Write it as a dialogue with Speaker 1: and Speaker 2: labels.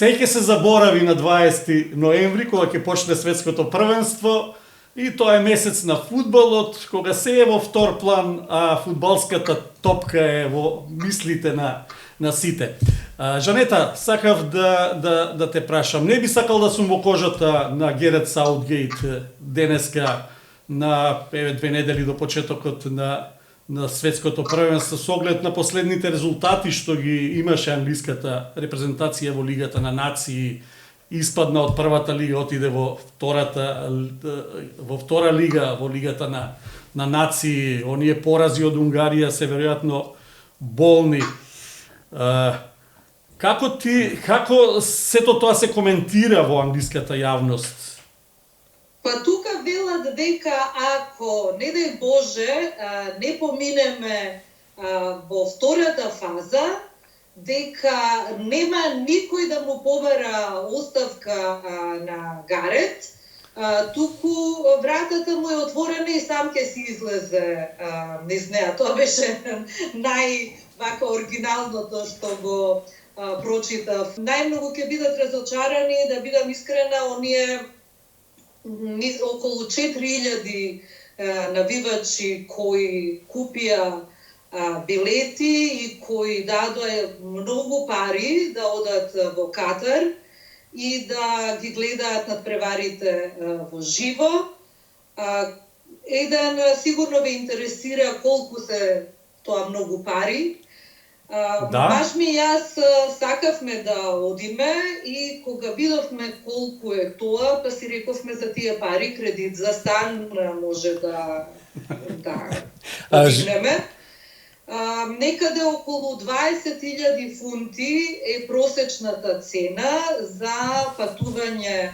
Speaker 1: Цеј ќе се заборави на 20 ноември, кога ќе почне светското првенство, и тоа е месец на фудбалот, кога се е во втор план, а фудбалската топка е во мислите на сите. Жанета, сакав да те прашам, не би сакал да сум во кожата на Герет Саутгейт денеска, на 2 недели до почетокот на светското првенство, со оглед на последните резултати што ги имаше англиската репрезентација во Лигата на нации, испадна од првата лига, отиде во втора лига, во Лигата на нации, оние порази од Унгарија се веројатно болни. Како сето тоа се коментира во англиската јавност?
Speaker 2: Па тука велат дека ако, не дај Боже, не поминеме во втората фаза, дека нема никој да му побара оставка на Гарет, туку вратата му е отворена и сам ќе си излезе низ неа. Тоа беше највака оригиналното што го прочитав. Најмногу ќе бидат разочарани, да бидам искрена, оние околу 4000 навивачи кои купија билети и кои дадоа многу пари да одат во Катар и да ги гледаат надпреварите во живо. Еден сигурно ве интересира колку се тоа многу пари. Баш ми јас сакавме да одиме и кога видовме колку е тоа, па си рековме за тие пари кредит за стан може да одигнеме. Некаде околу 20.000 фунти е просечната цена за патување